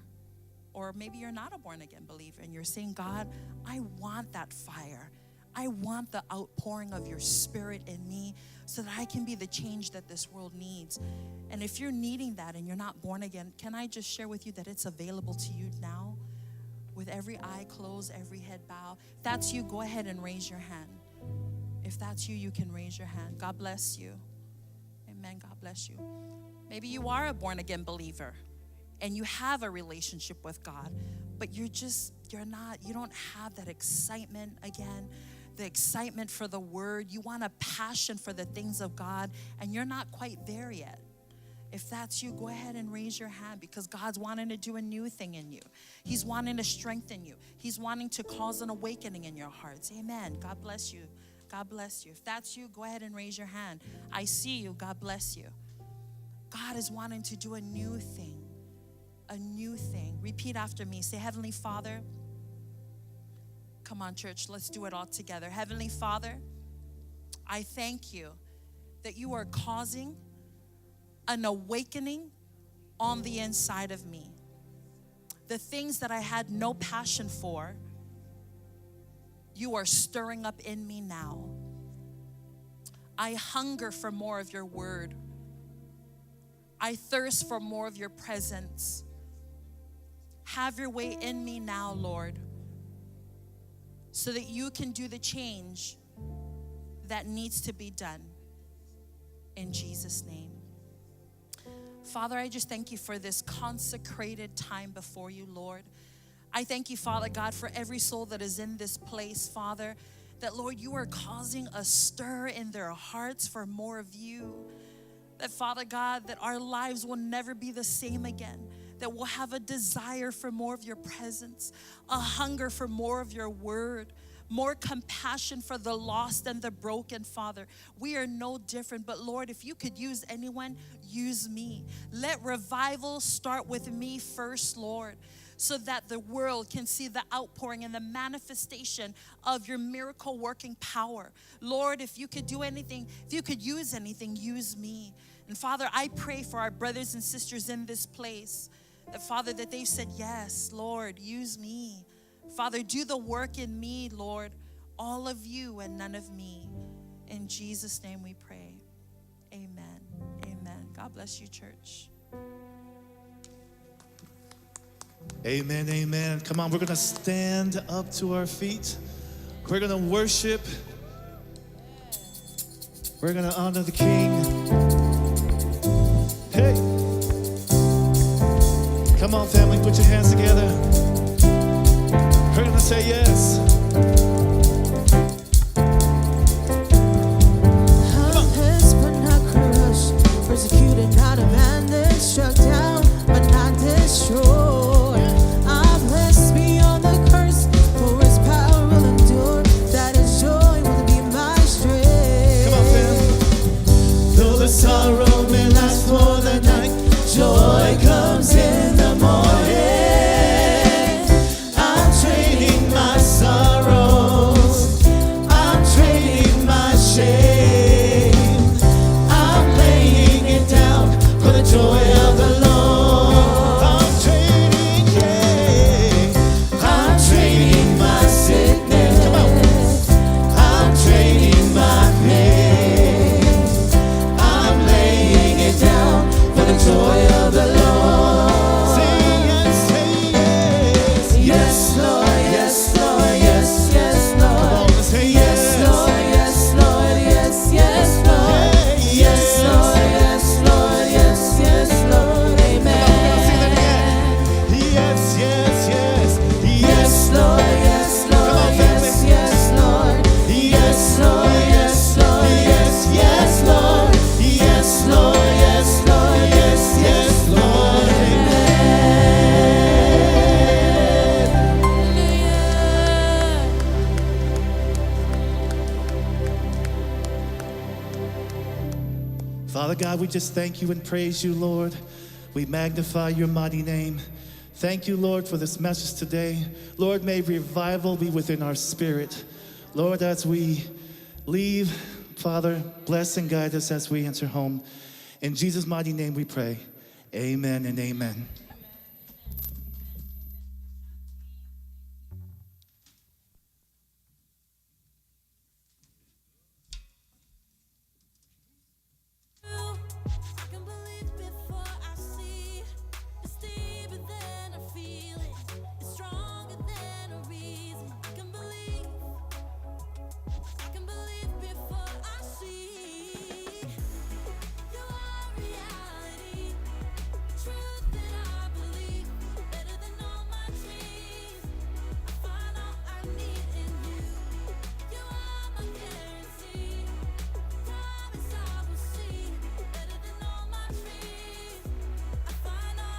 Or maybe you're not a born-again believer and you're saying, God, I want that fire. I want the outpouring of your spirit in me so that I can be the change that this world needs. And if you're needing that and you're not born again, can I just share with you that it's available to you now? with every eye closed, every head bowed. If that's you, go ahead and raise your hand. If that's you, you can raise your hand. God bless you. Amen. God bless you. Maybe you are a born-again believer and you have a relationship with God, but you don't have that excitement again, the excitement for the word. You want a passion for the things of God, and you're not quite there yet. If that's you, go ahead and raise your hand, because God's wanting to do a new thing in you. He's wanting to strengthen you. He's wanting to cause an awakening in your hearts. Amen. God bless you. God bless you. If that's you, go ahead and raise your hand. I see you. God bless you. God is wanting to do a new thing. A new thing. Repeat after me. Say, Heavenly Father. Come on, church. Let's do it all together. Heavenly Father, I thank you that you are causing an awakening on the inside of me. The things that I had no passion for, you are stirring up in me now. I hunger for more of your word. I thirst for more of your presence. Have your way in me now, Lord, so that you can do the change that needs to be done. In Jesus' name. Father, I just thank you for this consecrated time before you, Lord. I thank you, Father God, for every soul that is in this place, Father, that, Lord, you are causing a stir in their hearts for more of you. That, Father God, that our lives will never be the same again. That we'll have a desire for more of your presence, a hunger for more of your word, more compassion for the lost and the broken, Father. We are no different, but Lord, if you could use anyone, use me. Let revival start with me first, Lord, so that the world can see the outpouring and the manifestation of your miracle working power. Lord, if you could do anything, if you could use anything, use me. And Father, I pray for our brothers and sisters in this place, that Father, that they've said, yes, Lord, use me. Father, do the work in me, Lord, all of you and none of me. In Jesus' name we pray. Amen. Amen. God bless you, church. Amen, amen. Come on, we're going to stand up to our feet. We're going to worship. We're going to honor the King. Hey. Come on, family, put your hands together. We're going to say yes. Helpless but not crushed, persecuted, not abandoned, struck down but not destroyed. I'm blessed beyond the curse, for his power will endure. That his joy will be my strength. Come on, fam. Though the sorrow may last for the night, joy comes in the morning. I'm trading my sorrows, I'm trading my shame, I'm laying it down for the joy of the Lord. I'm trading, yeah. I'm trading my sickness, I'm trading my pain, I'm laying it down for the joy of the Lord. Say yes, Yes, Lord, yes, Lord, yes, yes, Come on, Lord. let's say Yes, yes. Lord, yes, Lord, yes, yes, Lord. Yes, Lord, yes, Lord, yes, yes, Lord. Sing that Amen. again. Yes, yes, yes. Yes, Lord, yes, Lord, yes, yes, Lord. Yes, Lord, yes, Lord, yes, yes, Lord. Yes, Lord, yes, Lord, yes, yes, Lord. Amen. Father God, we just thank you and praise you, Lord. We magnify your mighty name. Thank you, Lord, for this message today. Lord, may revival be within our spirit. Lord, as we leave, Father, bless and guide us as we enter home. In Jesus' mighty name we pray. Amen and amen.